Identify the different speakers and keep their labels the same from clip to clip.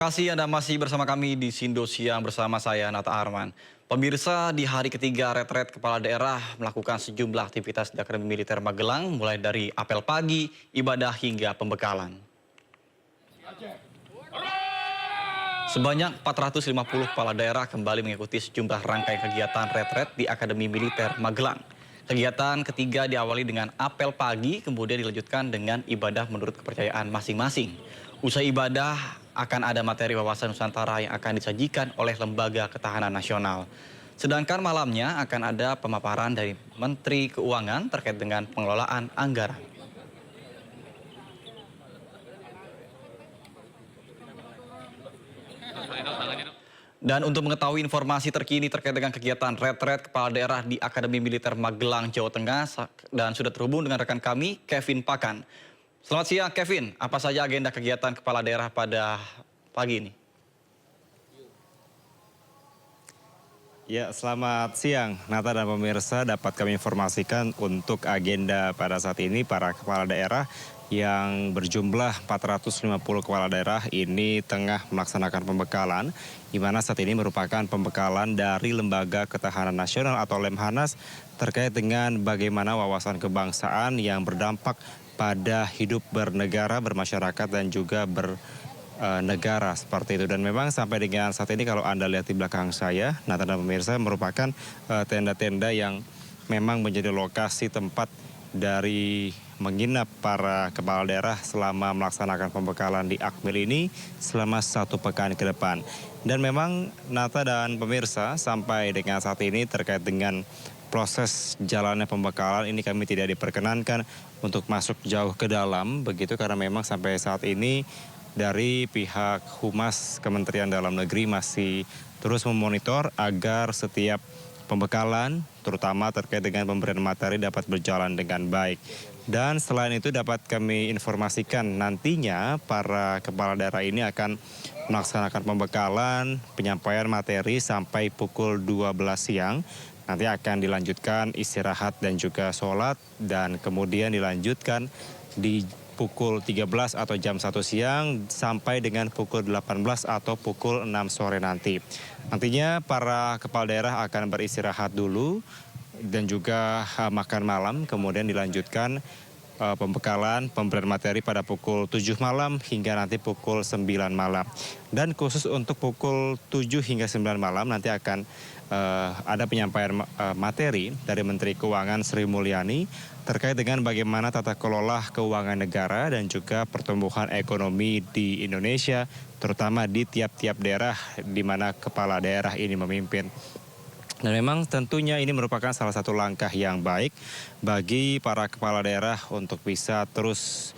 Speaker 1: Terima kasih Anda masih bersama kami di Sindo Siang bersama saya Nata Arman. Pemirsa, di hari ketiga retret kepala daerah melakukan sejumlah aktivitas di Akademi Militer Magelang, mulai dari apel pagi, ibadah hingga pembekalan. Sebanyak 450 kepala daerah kembali mengikuti sejumlah rangkaian kegiatan retret di Akademi Militer Magelang. Kegiatan ketiga diawali dengan apel pagi, kemudian dilanjutkan dengan ibadah menurut kepercayaan masing-masing. Usai ibadah, akan ada materi wawasan Nusantara yang akan disajikan oleh Lembaga Ketahanan Nasional. Sedangkan malamnya akan ada pemaparan dari Menteri Keuangan terkait dengan pengelolaan anggaran. Dan untuk mengetahui informasi terkini terkait dengan kegiatan retret kepala daerah di Akademi Militer Magelang, Jawa Tengah, dan sudah terhubung dengan rekan kami, Kevin Pakan. Selamat siang, Kevin. Apa saja agenda kegiatan kepala daerah pada pagi ini?
Speaker 2: Ya, selamat siang, Nata dan pemirsa. Dapat kami informasikan untuk agenda pada saat ini para kepala daerah yang berjumlah 450 kepala daerah ini tengah melaksanakan pembekalan, di mana saat ini merupakan pembekalan dari Lembaga Ketahanan Nasional atau Lemhanas terkait dengan bagaimana wawasan kebangsaan yang berdampak pada hidup bernegara, bermasyarakat, dan juga negara seperti itu. Dan memang sampai dengan saat ini kalau Anda lihat di belakang saya, Nata dan pemirsa, merupakan tenda-tenda yang memang menjadi lokasi tempat dari menginap para kepala daerah selama melaksanakan pembekalan di Akmil ini selama 1 pekan ke depan. Dan memang Nata dan pemirsa, sampai dengan saat ini terkait dengan proses jalannya pembekalan ini kami tidak diperkenankan untuk masuk jauh ke dalam begitu, karena memang sampai saat ini dari pihak Humas Kementerian Dalam Negeri masih terus memonitor agar setiap pembekalan, terutama terkait dengan pemberian materi, dapat berjalan dengan baik. Dan selain itu dapat kami informasikan nantinya para kepala daerah ini akan melaksanakan pembekalan, penyampaian materi sampai pukul 12 siang. Nanti akan dilanjutkan istirahat dan juga sholat, dan kemudian dilanjutkan di pukul 13 atau jam 1 siang sampai dengan pukul 18 atau pukul 6 sore nanti. Nantinya para kepala daerah akan beristirahat dulu dan juga makan malam, kemudian dilanjutkan pembekalan, pemberian materi pada pukul 7 malam hingga nanti pukul 9 malam. Dan khusus untuk pukul 7 hingga 9 malam nanti akan ada penyampaian materi dari Menteri Keuangan Sri Mulyani terkait dengan bagaimana tata kelola keuangan negara dan juga pertumbuhan ekonomi di Indonesia, terutama di tiap-tiap daerah di mana kepala daerah ini memimpin. Dan memang tentunya ini merupakan salah satu langkah yang baik bagi para kepala daerah untuk bisa terus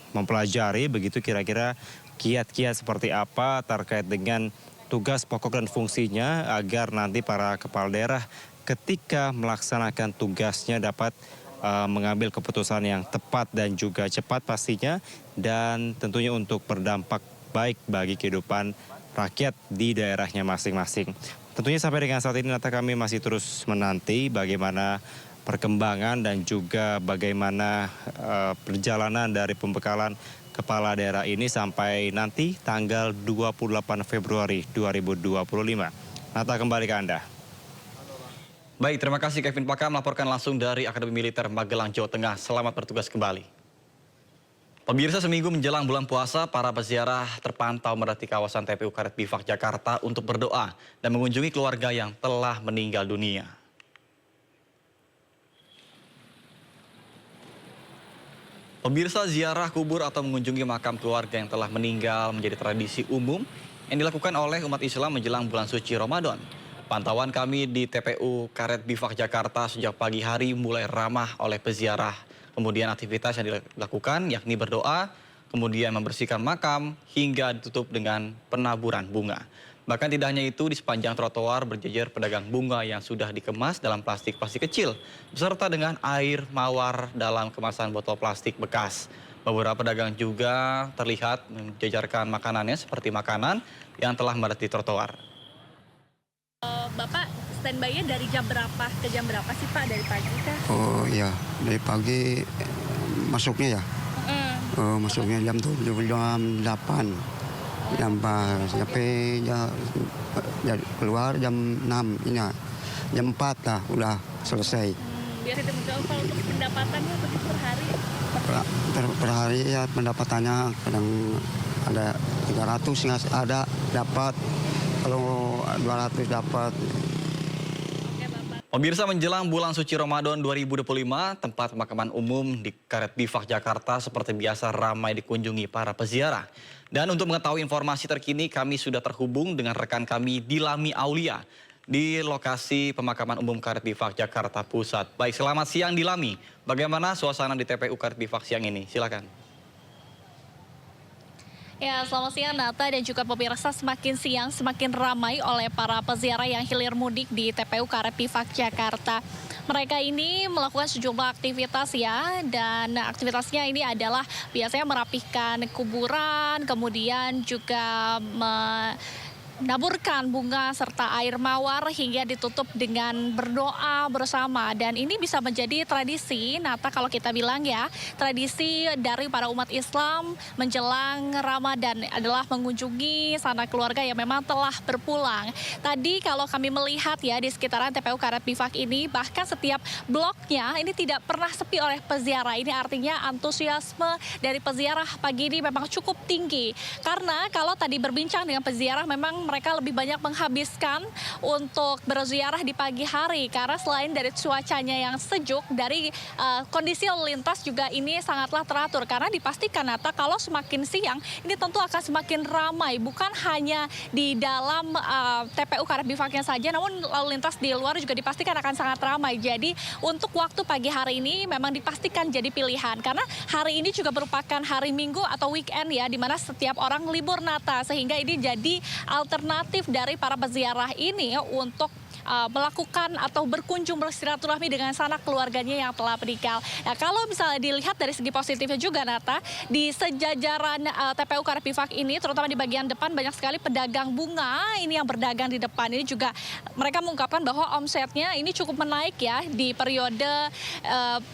Speaker 2: mempelajari begitu kira-kira kiat-kiat seperti apa terkait dengan tugas pokok dan fungsinya, agar nanti para kepala daerah ketika melaksanakan tugasnya dapat mengambil keputusan yang tepat dan juga cepat pastinya, dan tentunya untuk berdampak baik bagi kehidupan rakyat di daerahnya masing-masing. Tentunya sampai dengan saat ini Nata, kami masih terus menanti bagaimana perkembangan dan juga bagaimana perjalanan dari pembekalan kepala daerah ini sampai nanti tanggal 28 Februari 2025. Nata, kembali ke Anda.
Speaker 1: Baik, terima kasih Kevin Pakan melaporkan langsung dari Akademi Militer Magelang, Jawa Tengah. Selamat bertugas kembali. Pemirsa, seminggu menjelang bulan puasa, para peziarah terpantau memadati kawasan TPU Karet Bifak, Jakarta untuk berdoa dan mengunjungi keluarga yang telah meninggal dunia. Pemirsa, ziarah kubur atau mengunjungi makam keluarga yang telah meninggal menjadi tradisi umum yang dilakukan oleh umat Islam menjelang bulan suci Ramadan. Pantauan kami di TPU Karet Bifak, Jakarta sejak pagi hari mulai ramah oleh peziarah. Kemudian aktivitas yang dilakukan yakni berdoa, kemudian membersihkan makam hingga ditutup dengan penaburan bunga. Bahkan tidak hanya itu, di sepanjang trotoar berjejer pedagang bunga yang sudah dikemas dalam plastik-plastik kecil, beserta dengan air mawar dalam kemasan botol plastik bekas. Beberapa pedagang juga terlihat menjajarkan makanannya seperti makanan yang telah memadati trotoar.
Speaker 3: Bapak standby-nya dari jam berapa ke jam berapa sih Pak, dari pagi kah?
Speaker 4: Oh iya, dari pagi masuknya ya. Masuknya jam 7, jam 8. sampai keluar jam 6 ini ya. Jam 4 lah udah selesai.
Speaker 3: Biar itu menjawab kalau untuk pendapatannya begitu per hari.
Speaker 4: Per hari ya pendapatannya kadang ada 300 nggak ada dapat, kalau 200 dapat.
Speaker 3: Oke, Bapak.
Speaker 1: Pemirsa, menjelang bulan suci Ramadan 2025, tempat pemakaman umum di Karet Bifak, Jakarta seperti biasa ramai dikunjungi para peziarah. Dan untuk mengetahui informasi terkini, kami sudah terhubung dengan rekan kami Dilami Aulia di lokasi pemakaman umum Karet Bifak, Jakarta Pusat. Baik, selamat siang Dilami. Bagaimana suasana di TPU Karet Bifak siang ini? Silakan.
Speaker 3: Ya, selamat siang Nata dan juga pemirsa. Semakin siang semakin ramai oleh para peziarah yang hilir mudik di TPU Karet Bifak, Jakarta. Mereka ini melakukan sejumlah aktivitas ya, dan aktivitasnya ini adalah biasanya merapihkan kuburan, kemudian juga menaburkan bunga serta air mawar hingga ditutup dengan berdoa bersama. Dan ini bisa menjadi tradisi, Nata, kalau kita bilang ya, tradisi dari para umat Islam menjelang Ramadan adalah mengunjungi sanak keluarga yang memang telah berpulang. Tadi kalau kami melihat ya di sekitaran TPU Karet Bifak ini, bahkan setiap bloknya ini tidak pernah sepi oleh peziarah. Ini artinya antusiasme dari peziarah pagi ini memang cukup tinggi. Karena kalau tadi berbincang dengan peziarah, memang mereka lebih banyak menghabiskan untuk berziarah di pagi hari, karena selain dari cuacanya yang sejuk, dari kondisi lalu lintas juga ini sangatlah teratur, karena dipastikan Nata kalau semakin siang ini tentu akan semakin ramai, bukan hanya di dalam TPU Karet Bifaknya saja, namun lalu lintas di luar juga dipastikan akan sangat ramai. Jadi untuk waktu pagi hari ini memang dipastikan jadi pilihan, karena hari ini juga merupakan hari Minggu atau weekend ya, di mana setiap orang libur, Nata, sehingga ini jadi alternatif dari para peziarah ini untuk melakukan atau berkunjung bersilaturahmi dengan sanak keluarganya yang telah meninggal. Nah, kalau misalnya dilihat dari segi positifnya juga, Nata, di sejajaran TPU Karet Bifak ini, terutama di bagian depan, banyak sekali pedagang bunga ini yang berdagang di depan. Ini juga mereka mengungkapkan bahwa omsetnya ini cukup menaik ya di periode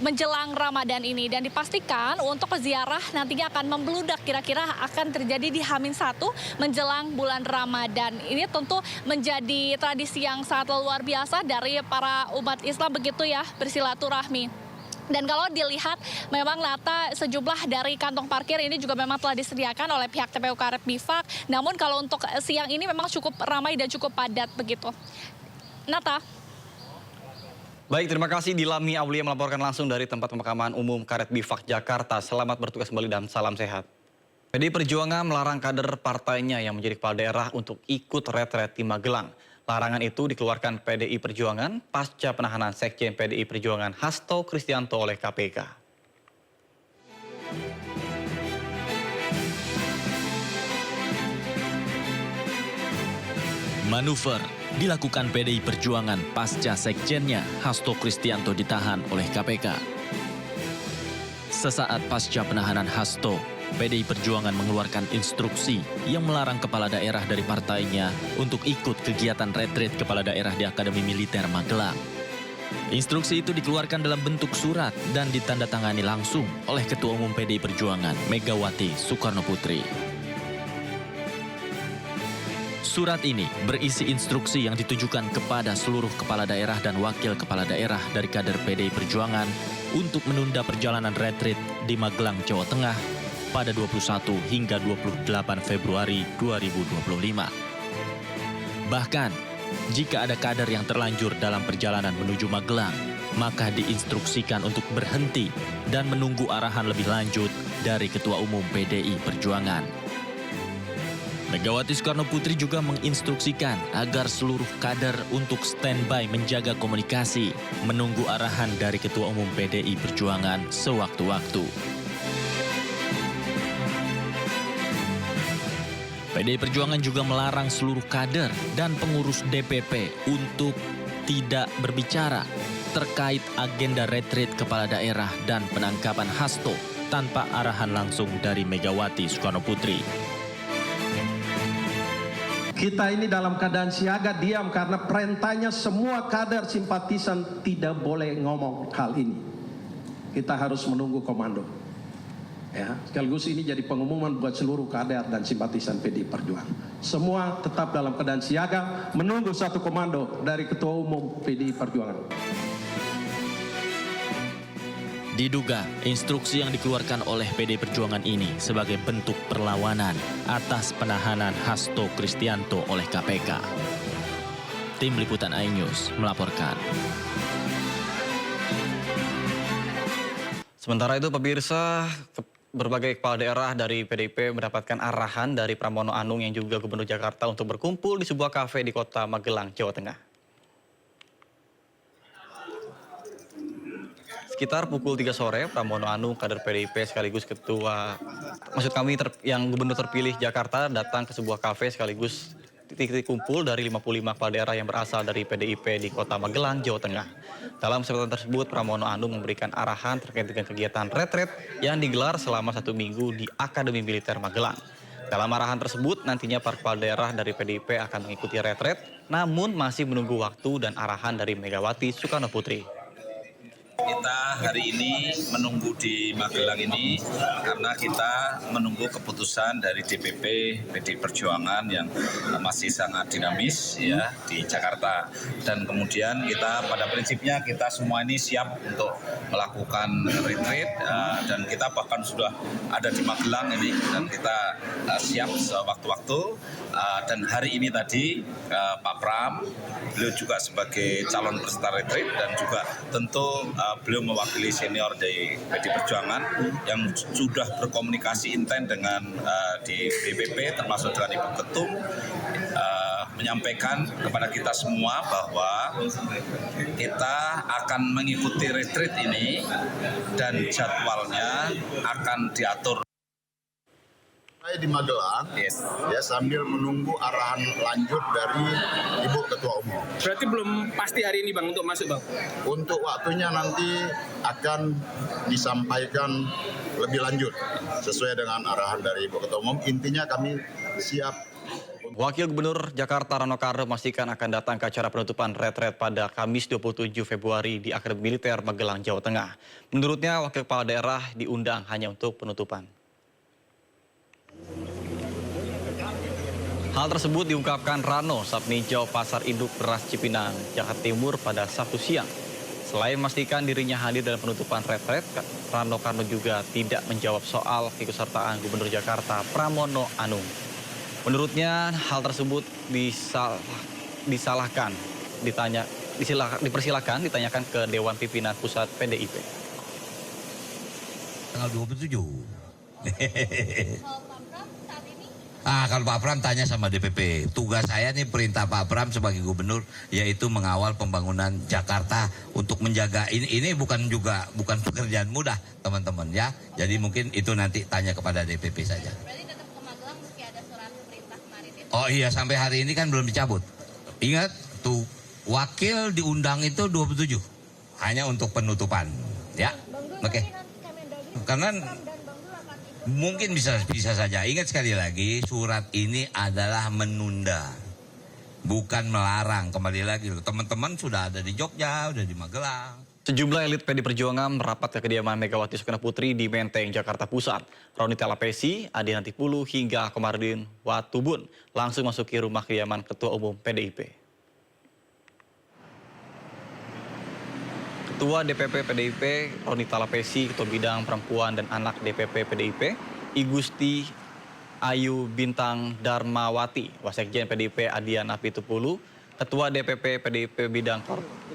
Speaker 3: menjelang Ramadan ini, dan dipastikan untuk peziarah nantinya akan membludak, kira-kira akan terjadi di H-1 menjelang bulan Ramadan. Ini tentu menjadi tradisi yang sangat luar biasa dari para umat Islam begitu ya, bersilaturahmi. Dan kalau dilihat memang Nata, sejumlah dari kantong parkir ini juga memang telah disediakan oleh pihak TPU Karet Bifak. Namun kalau untuk siang ini memang cukup ramai dan cukup padat begitu. Nata.
Speaker 1: Baik, terima kasih Dilami Aulia melaporkan langsung dari tempat pemakaman umum Karet Bifak, Jakarta. Selamat bertugas kembali dan salam sehat. PDI Perjuangan melarang kader partainya yang menjadi kepala daerah untuk ikut retret di Magelang. Larangan itu dikeluarkan PDI Perjuangan pasca penahanan Sekjen PDI Perjuangan Hasto Kristianto oleh KPK.
Speaker 5: Manuver dilakukan PDI Perjuangan pasca sekjennya Hasto Kristianto ditahan oleh KPK. Sesaat pasca penahanan Hasto, PDI Perjuangan mengeluarkan instruksi yang melarang kepala daerah dari partainya untuk ikut kegiatan retreat kepala daerah di Akademi Militer Magelang. Instruksi itu dikeluarkan dalam bentuk surat dan ditandatangani langsung oleh Ketua Umum PDI Perjuangan Megawati Soekarnoputri. Surat ini berisi instruksi yang ditujukan kepada seluruh kepala daerah dan wakil kepala daerah dari kader PDI Perjuangan untuk menunda perjalanan retreat di Magelang, Jawa Tengah pada 21 hingga 28 Februari 2025. Bahkan, jika ada kader yang terlanjur dalam perjalanan menuju Magelang, maka diinstruksikan untuk berhenti dan menunggu arahan lebih lanjut dari Ketua Umum PDI Perjuangan. Megawati Soekarnoputri juga menginstruksikan agar seluruh kader untuk standby menjaga komunikasi, menunggu arahan dari Ketua Umum PDI Perjuangan sewaktu-waktu. PDI Perjuangan juga melarang seluruh kader dan pengurus DPP untuk tidak berbicara terkait agenda retreat kepala daerah dan penangkapan Hasto tanpa arahan langsung dari Megawati Soekarnoputri.
Speaker 6: Kita ini dalam keadaan siaga diam karena perintahnya semua kader simpatisan tidak boleh ngomong hal ini. Kita harus menunggu komando. Ya, sekaligus ini jadi pengumuman buat seluruh kader dan simpatisan PDI Perjuangan. Semua tetap dalam keadaan siaga, menunggu satu komando dari Ketua Umum PDI Perjuangan.
Speaker 5: Diduga instruksi yang dikeluarkan oleh PDI Perjuangan ini sebagai bentuk perlawanan atas penahanan Hasto Kristianto oleh KPK. Tim Liputan iNews melaporkan.
Speaker 1: Sementara itu pemirsa, berbagai kepala daerah dari PDIP mendapatkan arahan dari Pramono Anung yang juga Gubernur Jakarta untuk berkumpul di sebuah kafe di kota Magelang, Jawa Tengah. Sekitar pukul 3 sore, Pramono Anung, kader PDIP sekaligus yang Gubernur terpilih Jakarta datang ke sebuah kafe sekaligus titik kumpul dari 55 kepala daerah yang berasal dari PDIP di kota Magelang, Jawa Tengah. Dalam kesempatan tersebut, Pramono Anung memberikan arahan terkait dengan kegiatan retret yang digelar selama 1 minggu di Akademi Militer Magelang. Dalam arahan tersebut, nantinya para kepala daerah dari PDIP akan mengikuti retret, namun masih menunggu waktu dan arahan dari Megawati Soekarno Putri.
Speaker 7: Kita hari ini menunggu di Magelang ini karena kita menunggu keputusan dari DPP PDI Perjuangan yang masih sangat dinamis ya di Jakarta, dan kemudian kita pada prinsipnya kita semua ini siap untuk melakukan retreat dan kita bahkan sudah ada di Magelang ini dan kita siap sewaktu-waktu. Dan hari ini tadi Pak Pram, beliau juga sebagai calon peserta retreat dan juga tentu beliau mewakili senior dari PDI Perjuangan yang sudah berkomunikasi intens dengan di DPP termasuk dengan Ibu Ketum, menyampaikan kepada kita semua bahwa kita akan mengikuti retreat ini dan jadwalnya akan diatur.
Speaker 8: Saya di Magelang, ya sambil menunggu arahan lanjut dari Ibu Ketua Umum.
Speaker 9: Berarti belum pasti hari ini Bang untuk masuk Bang?
Speaker 8: Untuk waktunya nanti akan disampaikan lebih lanjut sesuai dengan arahan dari Ibu Ketua Umum. Intinya kami siap.
Speaker 1: Wakil Gubernur Jakarta Rano Karno memastikan akan datang ke acara penutupan retret pada Kamis 27 Februari di Akademi Militer Magelang, Jawa Tengah. Menurutnya, wakil kepala daerah diundang hanya untuk penutupan. Hal tersebut diungkapkan Rano saat meninjau Pasar Induk Beras Cipinang, Jakarta Timur pada Sabtu siang. Selain memastikan dirinya hadir dalam penutupan retret, Rano Karno juga tidak menjawab soal keikutsertaan Gubernur Jakarta Pramono Anung. Menurutnya hal tersebut dipersilakan ditanyakan ke Dewan Pimpinan Pusat PDIP.
Speaker 10: Tanggal 27. Kalau Pak Pram tanya sama DPP, tugas saya nih perintah Pak Pram sebagai gubernur yaitu mengawal pembangunan Jakarta untuk menjaga ini bukan pekerjaan mudah teman-teman ya. Jadi mungkin itu nanti tanya kepada DPP saja.
Speaker 3: Berarti tetap ke Magelang meski ada surat perintah kemarin itu.
Speaker 10: Oh iya, sampai hari ini kan belum dicabut. Ingat tuh, wakil diundang itu 27. Hanya untuk penutupan ya. Oke. Karena mungkin bisa saja. Ingat sekali lagi, surat ini adalah menunda, bukan melarang. Kembali lagi, teman-teman sudah ada di Jogja, udah di Magelang.
Speaker 1: Sejumlah elit PDI Perjuangan merapat ke kediaman Megawati Soekarno Putri di Menteng, Jakarta Pusat. Roni Talapesi, Adi Nantipulu, hingga Komarudin Watubun langsung masuki rumah kediaman Ketua Umum PDIP. Ketua DPP PDIP, Roni Talapesi, Ketua Bidang Perempuan dan Anak DPP PDIP, Igusti Ayu Bintang Darmawati, Wasekjen PDIP Adian Apitupulu, Ketua DPP PDIP Bidang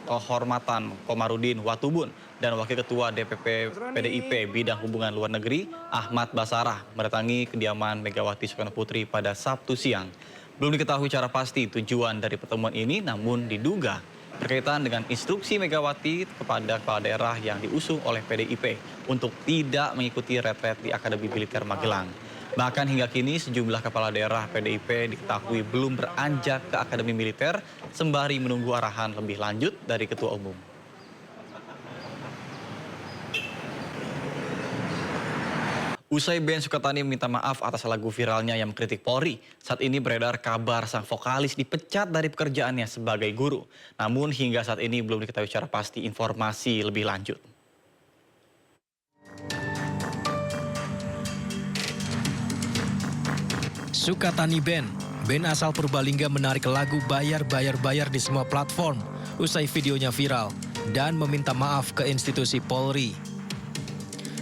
Speaker 1: Kehormatan Komarudin Watubun, dan Wakil Ketua DPP PDIP Bidang Hubungan Luar Negeri Ahmad Basarah mendatangi kediaman Megawati Soekarno Putri pada Sabtu siang. Belum diketahui secara pasti tujuan dari pertemuan ini, namun diduga berkaitan dengan instruksi Megawati kepada kepala daerah yang diusung oleh PDIP untuk tidak mengikuti retret di Akademi Militer Magelang. Bahkan hingga kini sejumlah kepala daerah PDIP diketahui belum beranjak ke Akademi Militer sembari menunggu arahan lebih lanjut dari Ketua Umum. Usai Ben Sukatani meminta maaf atas lagu viralnya yang mengkritik Polri, saat ini beredar kabar sang vokalis dipecat dari pekerjaannya sebagai guru. Namun hingga saat ini belum diketahui secara pasti informasi lebih lanjut.
Speaker 11: Sukatani Band. Band asal Purbalingga menarik lagu Bayar di semua platform usai videonya viral dan meminta maaf ke institusi Polri.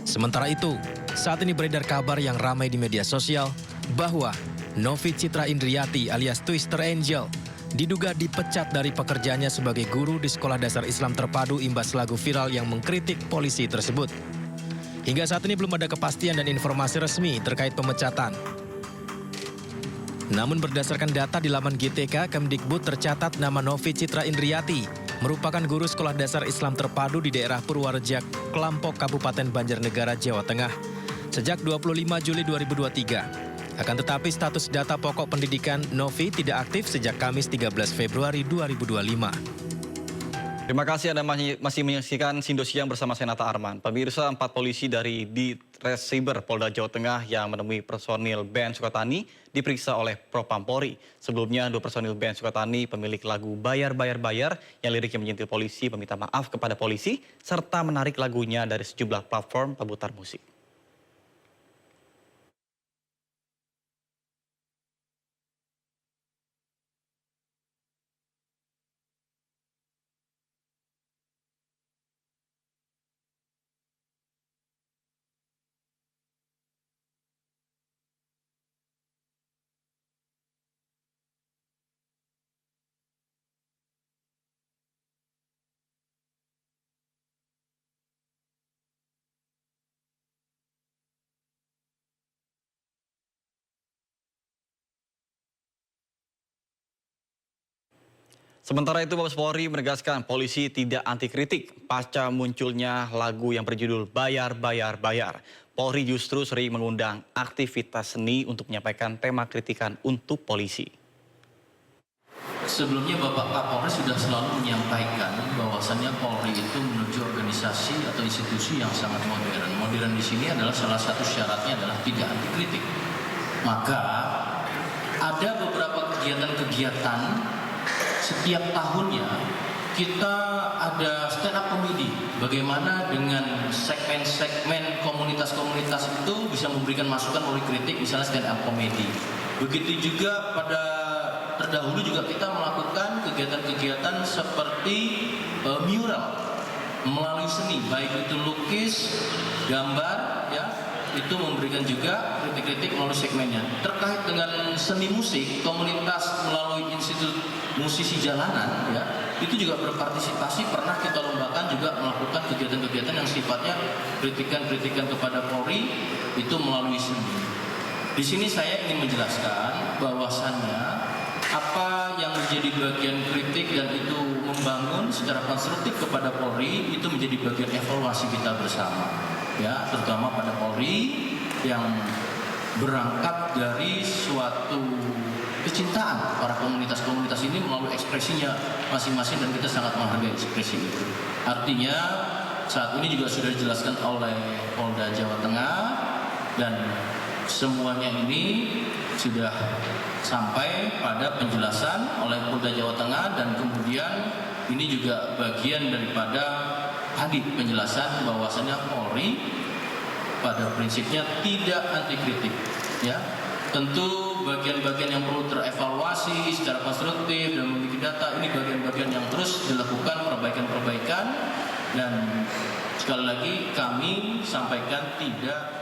Speaker 11: Sementara itu, saat ini beredar kabar yang ramai di media sosial bahwa Novi Citra Indriati alias Twister Angel diduga dipecat dari pekerjaannya sebagai guru di Sekolah Dasar Islam Terpadu imbas lagu viral yang mengkritik polisi tersebut. Hingga saat ini belum ada kepastian dan informasi resmi terkait pemecatan. Namun berdasarkan data di laman GTK, Kemdikbud tercatat nama Novi Citra Indriati merupakan guru Sekolah Dasar Islam Terpadu di daerah Purwareja, Klampok, Kabupaten Banjarnegara, Jawa Tengah sejak 25 Juli 2023. Akan tetapi status data pokok pendidikan Novi tidak aktif sejak Kamis 13 Februari 2025.
Speaker 1: Terima kasih Anda masih menyaksikan Sindo Siang bersama saya Nata Arman. Pemirsa, 4 polisi dari Ditreskriber Polda Jawa Tengah yang menemui personil band Sukatani diperiksa oleh Propampori. Sebelumnya 2 personil band Sukatani pemilik lagu Bayar yang liriknya menyentil polisi meminta maaf kepada polisi serta menarik lagunya dari sejumlah platform pemutar musik. Sementara itu, Mabes Polri menegaskan polisi tidak anti kritik pasca munculnya lagu yang berjudul Bayar. Polri justru sering mengundang aktivitas seni untuk menyampaikan tema kritikan untuk polisi.
Speaker 5: Sebelumnya Bapak Kapolri sudah selalu menyampaikan bahwasannya Polri itu menuju organisasi atau institusi yang sangat modern. Modern di sini adalah salah satu syaratnya adalah tidak anti kritik. Maka ada beberapa kegiatan-kegiatan setiap tahunnya kita ada stand up comedy. Bagaimana dengan segmen-segmen komunitas-komunitas itu bisa memberikan masukan melalui kritik, misalnya stand up comedy. Begitu juga pada terdahulu juga kita melakukan kegiatan-kegiatan seperti mural melalui seni, baik itu lukis, gambar, ya, itu memberikan juga kritik-kritik melalui segmennya. Terkait dengan seni musik, komunitas melalui Institut Musisi Jalanan, ya, itu juga berpartisipasi, pernah kita lombakan juga melakukan kegiatan-kegiatan yang sifatnya kritikan-kritikan kepada Polri itu melalui seni. Di sini saya ingin menjelaskan bahwasannya apa yang menjadi bagian kritik dan itu membangun secara konstruktif kepada Polri itu menjadi bagian evaluasi kita bersama, ya, terutama pada Polri yang berangkat dari suatu kecintaan para komunitas-komunitas ini melalui ekspresinya masing-masing dan kita sangat menghargai ekspresi itu. Artinya saat ini juga sudah dijelaskan oleh Polda Jawa Tengah dan semuanya ini sudah sampai pada penjelasan oleh Polda Jawa Tengah dan kemudian ini juga bagian daripada tadi penjelasan bahwasannya Polri pada prinsipnya tidak anti kritik, ya. Tentu bagian-bagian yang perlu terevaluasi secara konstruktif dan memiliki data, ini bagian-bagian yang terus dilakukan perbaikan-perbaikan dan sekali lagi kami sampaikan tidak.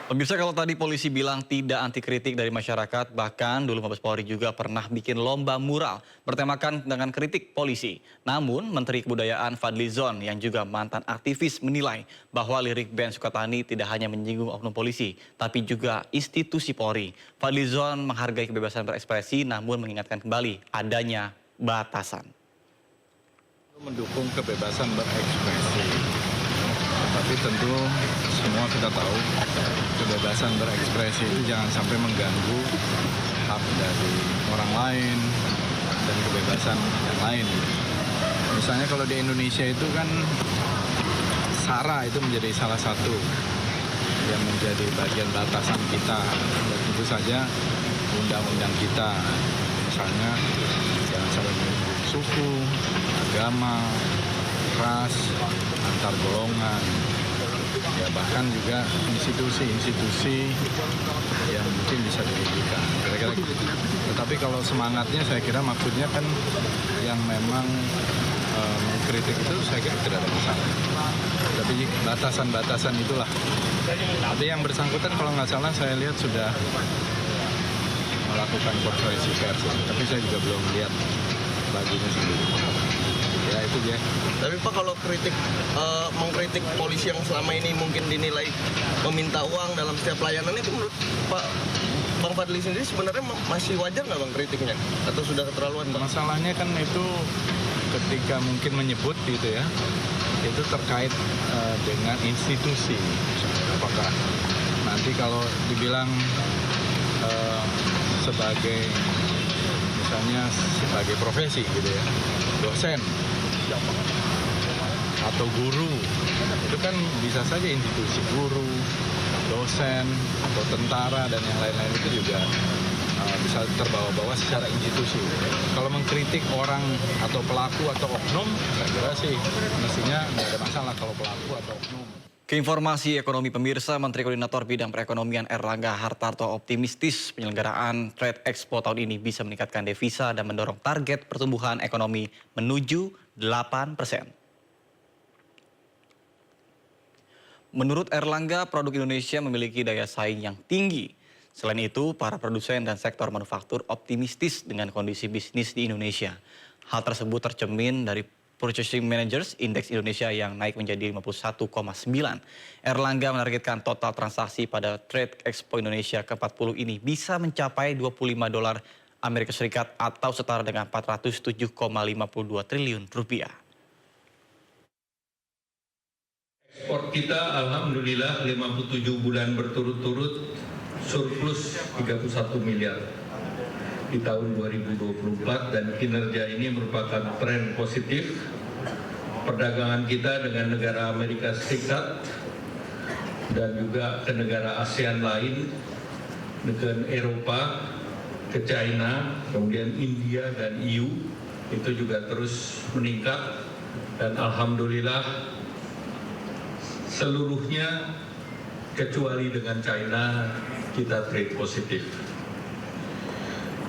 Speaker 1: Pemirsa, kalau tadi polisi bilang tidak anti kritik dari masyarakat, bahkan dulu Mabes Polri juga pernah bikin lomba mural bertemakan dengan kritik polisi. Namun Menteri Kebudayaan Fadlizon yang juga mantan aktivis menilai bahwa lirik band Sukatani tidak hanya menyinggung oknum polisi, tapi juga institusi Polri. Fadlizon menghargai kebebasan berekspresi, namun mengingatkan kembali adanya batasan.
Speaker 12: Mendukung kebebasan berekspresi, tapi tentu semua kita tahu kebebasan berekspresi itu jangan sampai mengganggu hak dari orang lain dan kebebasan yang lain. Misalnya kalau di Indonesia itu kan SARA itu menjadi salah satu yang menjadi bagian batasan kita. Dan tentu saja undang-undang kita, misalnya jangan sampai menyinggung suku, agama, ras, antar golongan. Ya bahkan juga institusi-institusi yang mungkin bisa dirugikan. Kira-kira gitu. Tetapi kalau semangatnya saya kira maksudnya kan yang memang mengkritik itu saya kira tidak ada masalah. Tapi batasan-batasan itulah. Tapi yang bersangkutan kalau nggak salah saya lihat sudah melakukan konferensi pers. Tapi saya juga belum lihat lagunya sendiri. Ya itu dia.
Speaker 13: Tapi Pak kalau mengkritik polisi yang selama ini mungkin dinilai meminta uang dalam setiap pelayanan itu menurut Pak Bang Fadli sendiri sebenarnya masih wajar nggak Bang kritiknya? Atau sudah keterlaluan Bang?
Speaker 12: Masalahnya kan itu ketika mungkin menyebut gitu ya, itu terkait dengan institusi. Apakah nanti kalau dibilang sebagai misalnya sebagai profesi gitu ya, dosen atau guru, itu kan bisa saja institusi guru, dosen atau tentara dan yang lain-lain itu juga bisa terbawa-bawa secara institusi. Kalau mengkritik orang atau pelaku atau oknum, saya kira sih mestinya nggak ada masalah kalau pelaku atau oknum.
Speaker 1: Keinformasi ekonomi pemirsa, Menteri Koordinator Bidang Perekonomian Erlangga Hartarto optimistis penyelenggaraan Trade Expo tahun ini bisa meningkatkan devisa dan mendorong target pertumbuhan ekonomi menuju 8%. Menurut Erlangga, produk Indonesia memiliki daya saing yang tinggi. Selain itu, para produsen dan sektor manufaktur optimistis dengan kondisi bisnis di Indonesia. Hal tersebut tercermin dari Purchasing Managers Index Indonesia yang naik menjadi 51,9. Erlangga menargetkan total transaksi pada Trade Expo Indonesia ke-40 ini bisa mencapai $25 Amerika Serikat atau setara dengan 407,52 triliun rupiah.
Speaker 14: Ekspor kita alhamdulillah 57 bulan berturut-turut surplus 31 miliar di tahun 2024 dan kinerja ini merupakan tren positif. Perdagangan kita dengan negara Amerika Serikat dan juga ke negara ASEAN lain, negara Eropa, ke China, kemudian India dan EU itu juga terus meningkat dan alhamdulillah seluruhnya kecuali dengan China kita trade positif.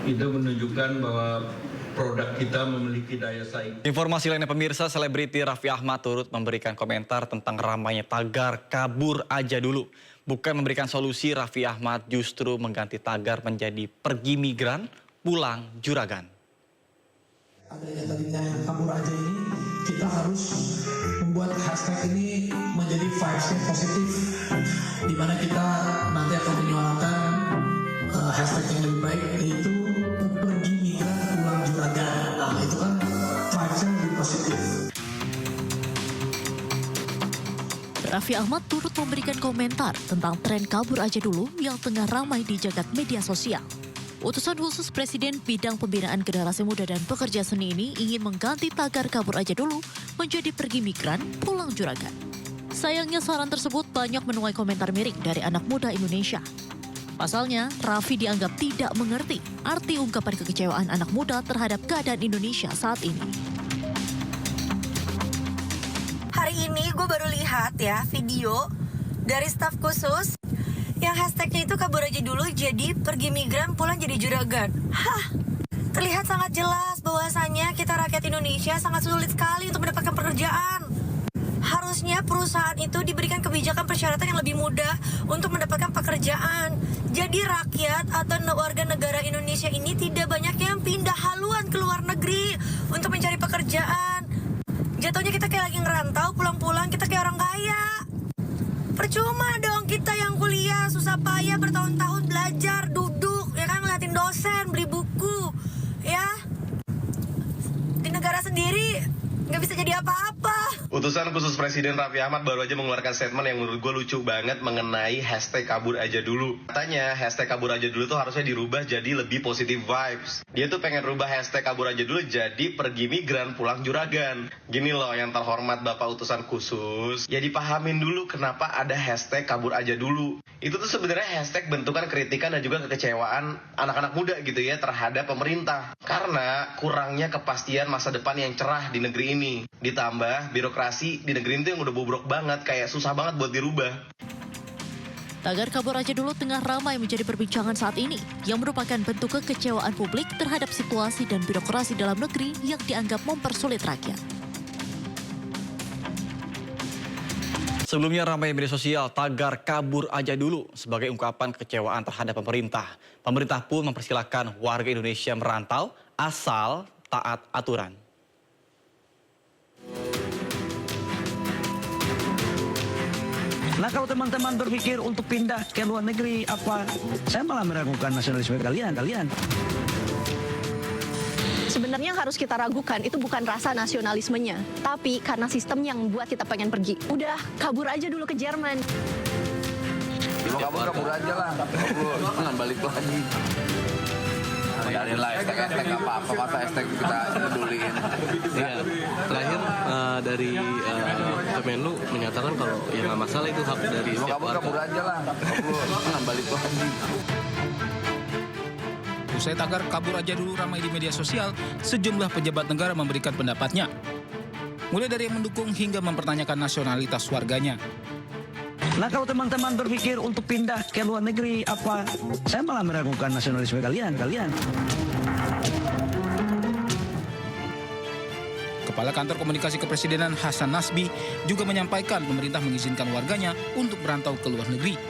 Speaker 14: Itu menunjukkan bahwa produk kita memiliki daya saing.
Speaker 1: Informasi lainnya pemirsa, selebriti Raffi Ahmad turut memberikan komentar tentang ramainya tagar kabur aja dulu. Bukan memberikan solusi, Raffi Ahmad justru mengganti tagar menjadi pergi migran, pulang juragan.
Speaker 15: Adanya tadinya kabur aja ini, kita harus membuat hashtag ini menjadi vibes-nya positif. Di mana kita nanti akan menyuarakan hashtag yang lebih baik, yaitu pergi migran pulang juragan. Nah itu kan vibes-nya lebih positif.
Speaker 16: Raffi Ahmad turut memberikan komentar tentang tren kabur aja dulu yang tengah ramai di jagat media sosial. Utusan khusus Presiden Bidang Pembinaan Generasi Muda dan Pekerja Seni ini ingin mengganti tagar kabur aja dulu menjadi pergi migran, pulang juragan. Sayangnya saran tersebut banyak menuai komentar miring dari anak muda Indonesia. Pasalnya, Raffi dianggap tidak mengerti arti ungkapan kekecewaan anak muda terhadap keadaan Indonesia saat ini.
Speaker 17: Hari ini gue baru lihat ya video dari staf khusus yang hashtagnya itu kabur aja dulu jadi pergi migran pulang jadi juragan. Hah, terlihat sangat jelas bahwasanya kita rakyat Indonesia sangat sulit sekali untuk mendapatkan pekerjaan. Harusnya perusahaan itu diberikan kebijakan persyaratan yang lebih mudah untuk mendapatkan pekerjaan. Jadi rakyat atau warga negara Indonesia ini tidak banyak yang pindah haluan ke luar negeri untuk mencari pekerjaan. Jatuhnya kita kayak lagi ngerantau, pulang-pulang kita kayak orang kaya. Percuma dong kita yang kuliah susah payah bertahun-tahun belajar, duduk, ya kan ngeliatin dosen, beli buku, ya. Di negara sendiri nggak bisa jadi apa-apa.
Speaker 18: Utusan khusus Presiden Raffi Ahmad baru aja mengeluarkan statement yang menurut gue lucu banget mengenai hashtag kabur aja dulu. Katanya hashtag kabur aja dulu tuh harusnya dirubah jadi lebih positive vibes. Dia tuh pengen rubah hashtag kabur aja dulu jadi pergi migran pulang juragan. Gini loh yang terhormat Bapak Utusan Khusus, ya dipahamin dulu kenapa ada hashtag kabur aja dulu. Itu tuh sebenarnya hashtag bentukan kritikan dan juga kekecewaan anak-anak muda gitu ya terhadap pemerintah. Karena kurangnya kepastian masa depan yang cerah di negeri ini. Ditambah birokrasi birokrasi di negeri itu yang udah bobrok banget, kayak susah banget buat dirubah.
Speaker 16: Tagar kabur aja dulu tengah ramai menjadi perbincangan saat ini, yang merupakan bentuk kekecewaan publik terhadap situasi dan birokrasi dalam negeri yang dianggap mempersulit rakyat.
Speaker 1: Sebelumnya ramai media sosial tagar kabur aja dulu sebagai ungkapan kekecewaan terhadap pemerintah. Pemerintah pun mempersilahkan warga Indonesia merantau asal taat aturan.
Speaker 19: Nah, kalau teman-teman berpikir untuk pindah ke luar negeri, saya malah meragukan nasionalisme kalian.
Speaker 20: Sebenarnya yang harus kita ragukan itu bukan rasa nasionalismenya, tapi karena sistem yang membuat kita pengen pergi. Udah, kabur aja dulu ke Jerman.
Speaker 21: Kabur aja lah, jangan balik lagi. Biarin lah hashtag apa-apa, masa hashtag kita peduliin.
Speaker 13: Iya, terakhir dari Kemenlu menyatakan kalau ya nggak masalah itu hak dari setiap warga.
Speaker 21: Kabur aja lah, jangan balik lagi.
Speaker 9: Usai tagar kabur aja dulu ramai di media sosial, sejumlah pejabat negara memberikan pendapatnya. Mulai dari yang mendukung hingga mempertanyakan nasionalitas warganya.
Speaker 19: Nah, kalau teman-teman berpikir untuk pindah ke luar negeri, saya malah meragukan nasionalisme kalian.
Speaker 9: Kepala Kantor Komunikasi Kepresidenan Hasan Nasbi juga menyampaikan pemerintah mengizinkan warganya untuk merantau ke luar negeri.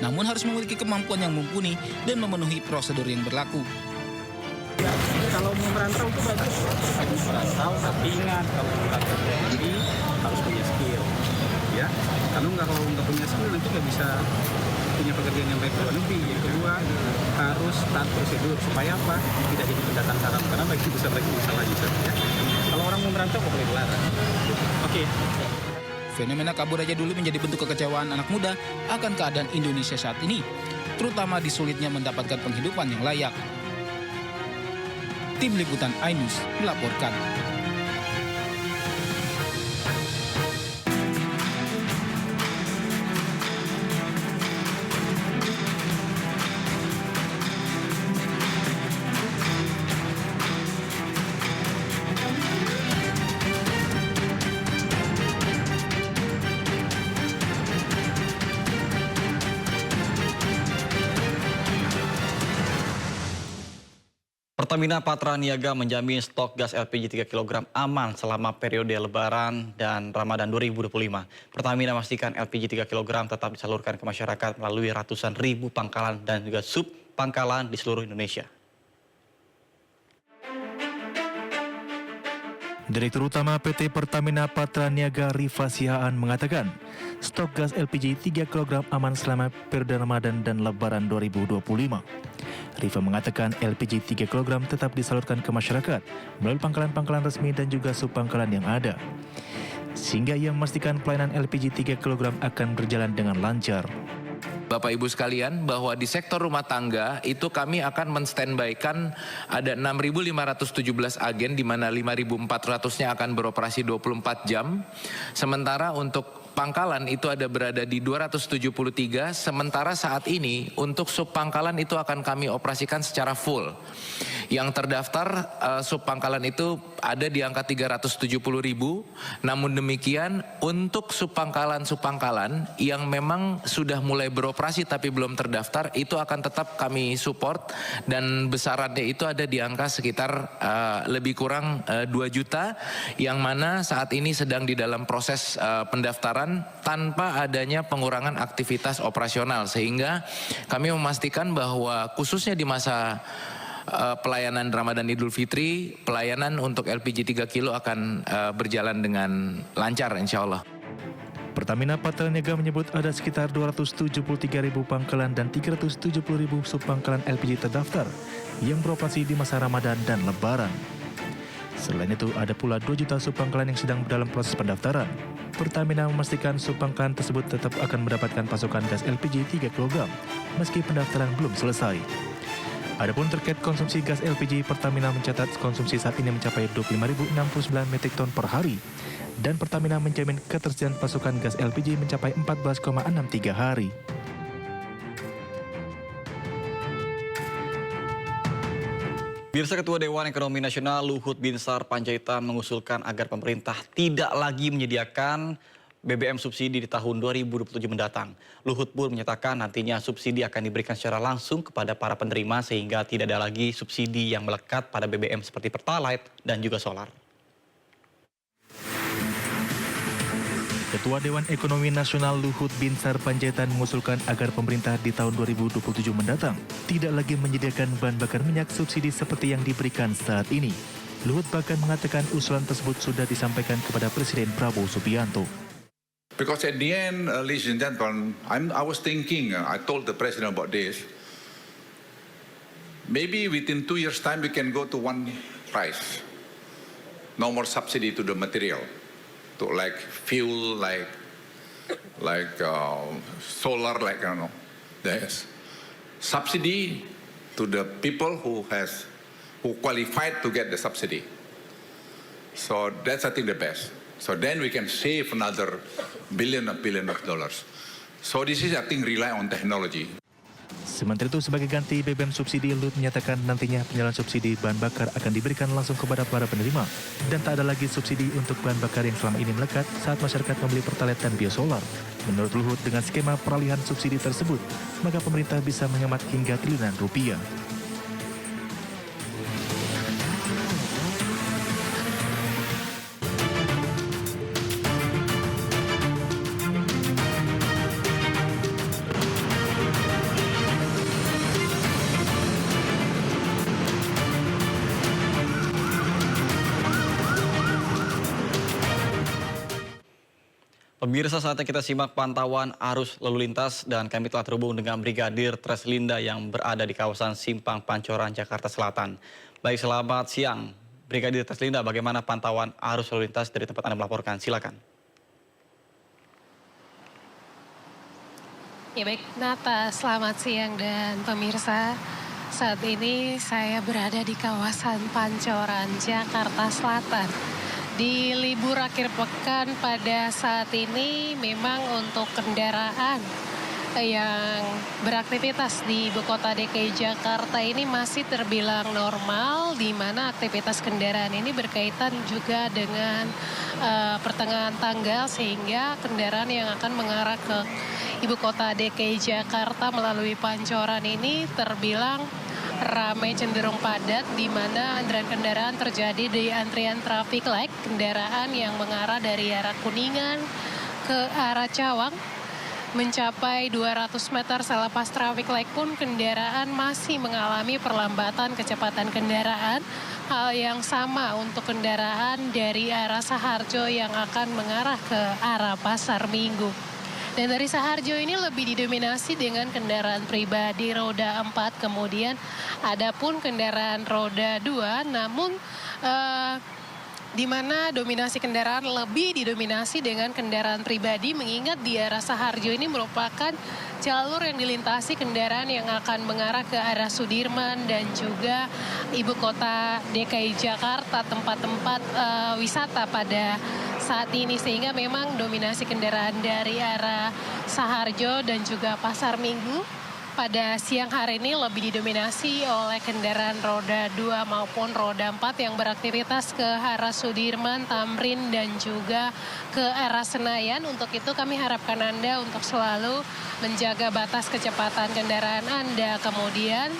Speaker 9: Namun harus memiliki kemampuan yang mumpuni dan memenuhi prosedur yang berlaku.
Speaker 22: Kalau mau merantau itu bagus. Harus merantau, tapi ingat kalau merantau ke luar negeri harus punya skill. Ya, kalau nggak punya skill nanti nggak bisa punya pekerjaan yang baik di luar negeri. Yang kedua harus taat prosedur supaya apa? Tidak jadi pendatang haram karena bagi bisa lagi ya. Kalau orang mau merantau kok boleh dilarang. Oke.
Speaker 9: Fenomena kabur aja dulu menjadi bentuk kekecewaan anak muda akan keadaan Indonesia saat ini, terutama di sulitnya mendapatkan penghidupan yang layak. Tim Liputan iNews melaporkan.
Speaker 1: Pertamina Patra Niaga menjamin stok gas LPG 3 kg aman selama periode Lebaran dan Ramadan 2025. Pertamina memastikan LPG 3 kg tetap disalurkan ke masyarakat melalui ratusan ribu pangkalan dan juga sub pangkalan di seluruh Indonesia.
Speaker 23: Direktur Utama PT Pertamina Patra Niaga Rifa Sihaan mengatakan, stok gas LPG 3 kg aman selama periode Ramadan dan Lebaran 2025. Rifa mengatakan LPG 3 kg tetap disalurkan ke masyarakat melalui pangkalan-pangkalan resmi dan juga sub-pangkalan yang ada. Sehingga ia memastikan pelayanan LPG 3 kg akan berjalan dengan lancar.
Speaker 24: Bapak Ibu sekalian, bahwa di sektor rumah tangga itu kami akan men-standby-kan ada 6.517 agen di mana 5.400-nya akan beroperasi 24 jam. Sementara untuk pangkalan itu ada berada di 273, sementara saat ini untuk sub pangkalan itu akan kami operasikan secara full. Yang terdaftar sub pangkalan itu ada di angka 370.000, namun demikian untuk sub pangkalan yang memang sudah mulai beroperasi tapi belum terdaftar itu akan tetap kami support dan besarannya itu ada di angka sekitar lebih kurang 2 juta yang mana saat ini sedang di dalam proses pendaftaran tanpa adanya pengurangan aktivitas operasional, sehingga kami memastikan bahwa khususnya di masa pelayanan Ramadan Idul Fitri, pelayanan untuk LPG 3 kilo akan berjalan dengan lancar insya Allah.
Speaker 23: Pertamina Patra Niaga menyebut ada sekitar 273.000 pangkalan dan 370.000 sub-pangkalan LPG terdaftar yang beroperasi di masa Ramadan dan Lebaran. Selain itu, ada pula 2 juta sub-pangkalan yang sedang dalam proses pendaftaran. Pertamina memastikan sub-pangkalan tersebut tetap akan mendapatkan pasokan gas LPG 3 kg meski pendaftaran belum selesai. Adapun terkait konsumsi gas LPG, Pertamina mencatat konsumsi saat ini mencapai 25.069 metrik ton per hari dan Pertamina menjamin ketersediaan pasokan gas LPG mencapai 14,63 hari.
Speaker 1: Pemirsa, Ketua Dewan Ekonomi Nasional Luhut Binsar Panjaitan mengusulkan agar pemerintah tidak lagi menyediakan BBM subsidi di tahun 2027 mendatang. Luhut pun menyatakan nantinya subsidi akan diberikan secara langsung kepada para penerima sehingga tidak ada lagi subsidi yang melekat pada BBM seperti Pertalite dan juga solar.
Speaker 23: Ketua Dewan Ekonomi Nasional Luhut Binsar Panjaitan mengusulkan agar pemerintah di tahun 2027 mendatang tidak lagi menyediakan bahan bakar minyak subsidi seperti yang diberikan saat ini. Luhut bahkan mengatakan usulan tersebut sudah disampaikan kepada Presiden Prabowo Subianto.
Speaker 2: Because at the end, ladies and gentlemen, I was thinking, I told the President about this, maybe within 2 years' time we can go to one price. No more subsidy to the material. To like fuel, like solar, like there's subsidy to the people who qualified to get the subsidy. So that's I think the best. So then we can save another billion of dollars. So this is I think rely on technology.
Speaker 23: Sementara itu sebagai ganti BBM subsidi, Luhut menyatakan nantinya penyaluran subsidi bahan bakar akan diberikan langsung kepada para penerima dan tak ada lagi subsidi untuk bahan bakar yang selama ini melekat saat masyarakat membeli Pertalite dan biosolar. Menurut Luhut, dengan skema peralihan subsidi tersebut, maka pemerintah bisa menghemat hingga triliunan rupiah.
Speaker 1: Pemirsa, saatnya kita simak pantauan arus lalu lintas dan kami telah terhubung dengan Brigadir Treslinda yang berada di kawasan Simpang Pancoran, Jakarta Selatan. Baik, selamat siang. Brigadir Treslinda, bagaimana pantauan arus lalu lintas dari tempat Anda melaporkan? Silakan.
Speaker 4: Ya baik, Nata, selamat siang dan pemirsa. Saat ini saya berada di kawasan Pancoran, Jakarta Selatan. Di libur akhir pekan pada saat ini memang untuk kendaraan yang beraktivitas di ibu kota DKI Jakarta ini masih terbilang normal, di mana aktivitas kendaraan ini berkaitan juga dengan pertengahan tanggal, sehingga kendaraan yang akan mengarah ke ibu kota DKI Jakarta melalui Pancoran ini terbilang ramai, cenderung padat, di mana antrian kendaraan terjadi di antrian traffic light, kendaraan yang mengarah dari arah Kuningan ke arah Cawang mencapai 200 meter selepas traffic light pun kendaraan masih mengalami perlambatan kecepatan kendaraan. Hal yang sama untuk kendaraan dari arah Saharjo yang akan mengarah ke arah Pasar Minggu. Dan dari Saharjo ini lebih didominasi dengan kendaraan pribadi roda 4, kemudian ada pun kendaraan roda 2, namun di mana dominasi kendaraan lebih didominasi dengan kendaraan pribadi, mengingat di arah Saharjo ini merupakan jalur yang dilintasi kendaraan yang akan mengarah ke arah Sudirman dan juga ibu kota DKI Jakarta, tempat-tempat wisata pada saat ini, sehingga memang dominasi kendaraan dari arah Saharjo dan juga Pasar Minggu pada siang hari ini lebih didominasi oleh kendaraan roda 2 maupun roda 4 yang beraktivitas ke arah Sudirman, Tamrin, dan juga ke arah Senayan. Untuk itu kami harapkan Anda untuk selalu menjaga batas kecepatan kendaraan Anda, kemudian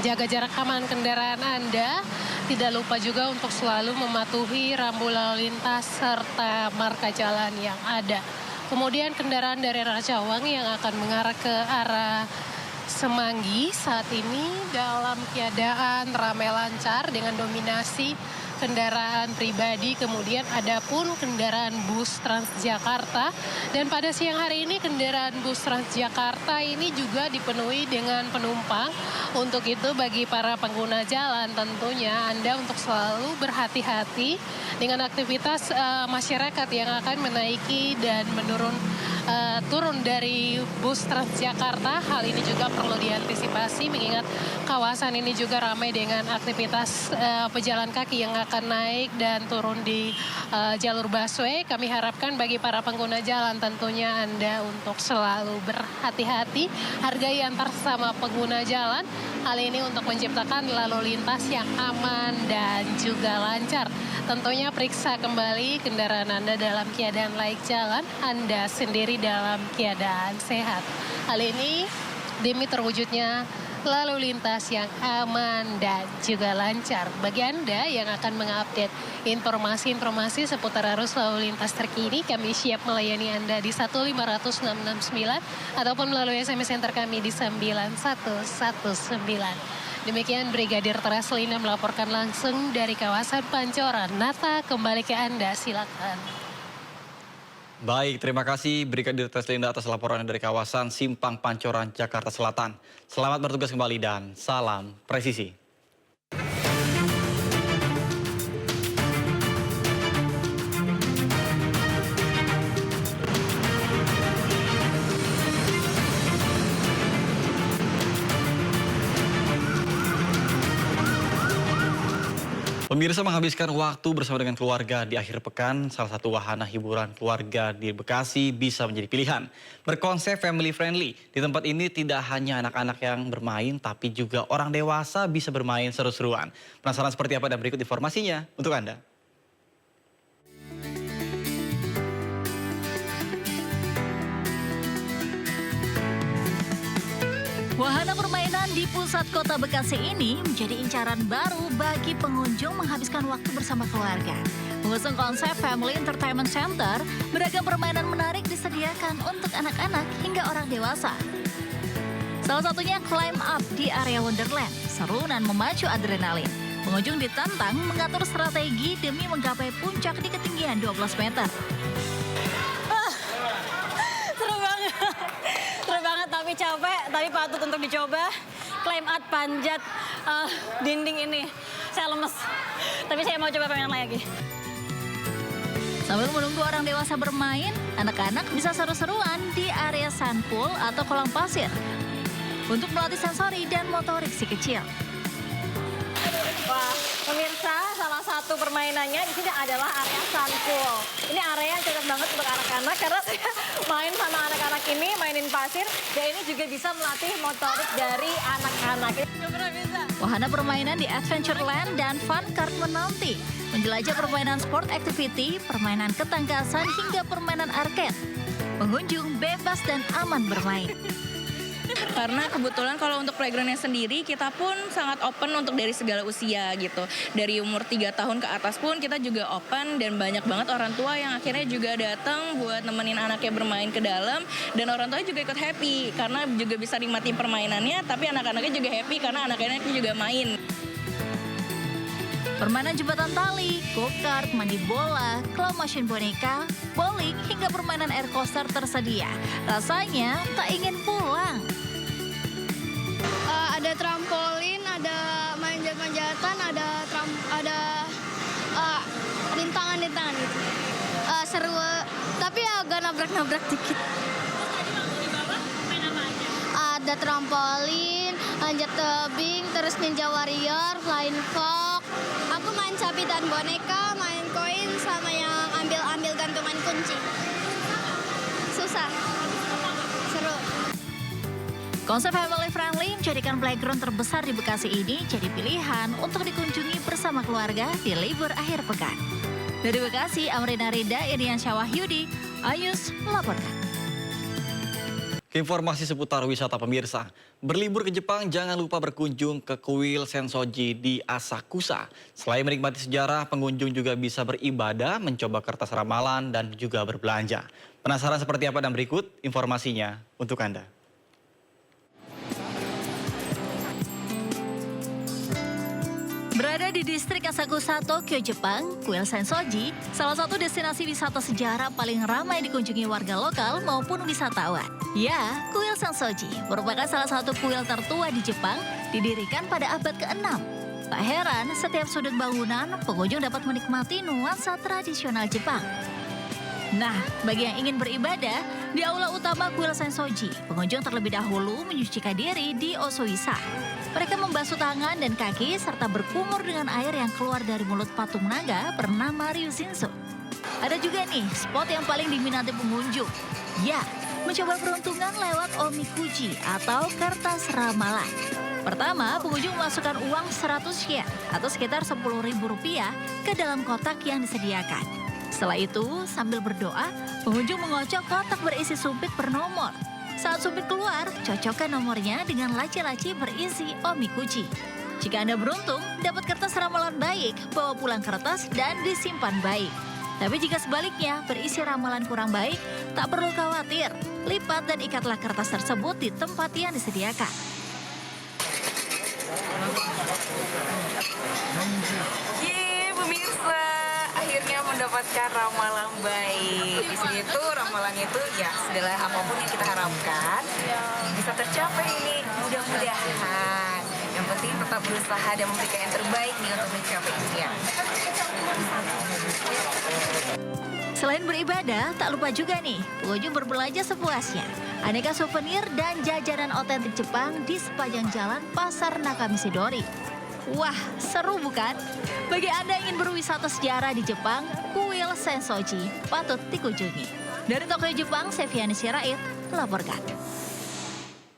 Speaker 4: jaga jarak aman kendaraan Anda. Tidak lupa juga untuk selalu mematuhi rambu lalu lintas serta marka jalan yang ada. Kemudian kendaraan dari arah Cawang yang akan mengarah ke arah Semanggi saat ini dalam keadaan ramai lancar dengan dominasi kendaraan pribadi, kemudian ada pun kendaraan bus Transjakarta. Dan pada siang hari ini kendaraan bus Transjakarta ini juga dipenuhi dengan penumpang. Untuk itu bagi para pengguna jalan tentunya Anda untuk selalu berhati-hati dengan aktivitas masyarakat yang akan menaiki dan menurun turun dari bus Transjakarta. Hal ini juga perlu diantisipasi mengingat kawasan ini juga ramai dengan aktivitas pejalan kaki yang akan naik dan turun di jalur busway. Kami harapkan bagi para pengguna jalan tentunya Anda untuk selalu berhati-hati, hargai antar sesama pengguna jalan. Hal ini untuk menciptakan lalu lintas yang aman dan juga lancar. Tentunya periksa kembali kendaraan Anda dalam keadaan layak jalan, Anda sendiri dalam keadaan sehat. Hal ini demi terwujudnya lalu lintas yang aman dan juga lancar. Bagi Anda yang akan mengupdate informasi-informasi seputar arus lalu lintas terkini, kami siap melayani Anda di 15669 ataupun melalui SMS center kami di 9119. Demikian Brigadir Treslina melaporkan langsung dari kawasan Pancoran. Nata, kembali ke Anda, silakan.
Speaker 1: Baik, terima kasih Brigadir Treslina atas laporan dari kawasan Simpang Pancoran, Jakarta Selatan. Selamat bertugas kembali dan salam presisi. Pemirsa, menghabiskan waktu bersama dengan keluarga di akhir pekan, salah satu wahana hiburan keluarga di Bekasi bisa menjadi pilihan. Berkonsep family friendly, di tempat ini tidak hanya anak-anak yang bermain, tapi juga orang dewasa bisa bermain seru-seruan. Penasaran seperti apa dan berikut informasinya untuk Anda.
Speaker 16: Wahana permainan di pusat kota Bekasi ini menjadi incaran baru bagi pengunjung menghabiskan waktu bersama keluarga. Mengusung konsep Family Entertainment Center, beragam permainan menarik disediakan untuk anak-anak hingga orang dewasa. Salah satunya Climb Up di area Wonderland, seru dan memacu adrenalin. Pengunjung ditantang mengatur strategi demi menggapai puncak di ketinggian 12 meter.
Speaker 3: Tapi capek, tapi patut untuk dicoba. Climb up, panjat dinding ini. Saya lemes, tapi saya mau coba permainan lagi.
Speaker 16: Sambil menunggu orang dewasa bermain, anak-anak bisa seru-seruan di area sandpool atau kolam pasir untuk melatih sensori dan motorik si kecil.
Speaker 3: Wah, pemirsa, salah satu permainannya di sini adalah area sandpool. Ini area yang cocok banget untuk anak-anak karena saya main sama anak-anak ini, mainin pasir, dan ini juga bisa melatih motorik dari anak-anak.
Speaker 16: Wahana permainan di Adventureland dan Fun Card menanti menjelajah permainan sport activity, permainan ketangkasan hingga permainan arcade. Pengunjung bebas dan aman bermain.
Speaker 6: Karena kebetulan kalau untuk playgroundnya sendiri kita pun sangat open untuk dari segala usia gitu. Dari umur 3 tahun ke atas pun kita juga open dan banyak banget orang tua yang akhirnya juga datang buat nemenin anaknya bermain ke dalam. Dan orang tua juga ikut happy karena juga bisa nikmati permainannya tapi anak-anaknya juga happy karena anak-anaknya juga main.
Speaker 16: Permainan jembatan tali, go-kart, mandi bola, claw machine boneka, bowling, hingga permainan air coaster tersedia. Rasanya tak ingin pulang.
Speaker 7: Ada trampolin, ada manjat-manjatan, ada rintangan-rintangan gitu. Seru, tapi agak nabrak-nabrak dikit. Ada trampolin, manjat tebing, terus ninja warrior, flying fox. Aku main sapi dan boneka, main koin, sama yang ambil-ambil gantungan kunci. Susah, seru.
Speaker 16: Konsep family friendly menjadikan playground terbesar di Bekasi ini jadi pilihan untuk dikunjungi bersama keluarga di libur akhir pekan. Dari Bekasi, Amrina Rida, Irian Syawahyudi, Ayus melaporkan.
Speaker 1: Informasi seputar wisata pemirsa. Berlibur ke Jepang, jangan lupa berkunjung ke kuil Sensoji di Asakusa. Selain menikmati sejarah, pengunjung juga bisa beribadah, mencoba kertas ramalan, dan juga berbelanja. Penasaran seperti apa dan berikut informasinya untuk Anda.
Speaker 16: Berada di distrik Asakusa, Tokyo, Jepang, kuil Sensoji, salah satu destinasi wisata sejarah paling ramai dikunjungi warga lokal maupun wisatawan. Ya, kuil Sensoji merupakan salah satu kuil tertua di Jepang, didirikan pada abad ke-6. Tak heran, setiap sudut bangunan, pengunjung dapat menikmati nuansa tradisional Jepang. Nah, bagi yang ingin beribadah, di aula utama Kuil Sensoji, pengunjung terlebih dahulu menyucikan diri di Osoisa. Mereka membasuh tangan dan kaki serta berkumur dengan air yang keluar dari mulut patung naga bernama Ryushinso. Ada juga nih spot yang paling diminati pengunjung. Ya, mencoba peruntungan lewat omikuji atau kertas ramalan. Pertama, pengunjung memasukkan uang 100 yen atau sekitar Rp10.000 ke dalam kotak yang disediakan. Setelah itu, sambil berdoa, pengunjung mengocok kotak berisi sumpit bernomor. Saat sumpit keluar, cocokkan nomornya dengan laci-laci berisi omikuji. Jika Anda beruntung, dapat kertas ramalan baik, bawa pulang kertas dan disimpan baik. Tapi jika sebaliknya, berisi ramalan kurang baik, tak perlu khawatir. Lipat dan ikatlah kertas tersebut di tempat yang disediakan.
Speaker 5: Yeay, pemirsa, akhirnya mendapatkan ramalan baik. Di sini tuh ramalan itu ya segala apapun yang kita harapkan bisa tercapai ini mudah-mudahan. Yang penting tetap berusaha dan memberikan yang terbaik nih untuk mencapai impian.
Speaker 16: Selain beribadah, tak lupa juga nih, pengunjung berbelanja sepuasnya. Aneka souvenir dan jajanan otentik Jepang di sepanjang jalan Pasar Nakamisidori. Wah, seru bukan? Bagi Anda yang ingin berwisata sejarah di Jepang, Kuil Sensoji patut dikunjungi. Dari Tokyo, Jepang, Seviani Sirait melaporkan.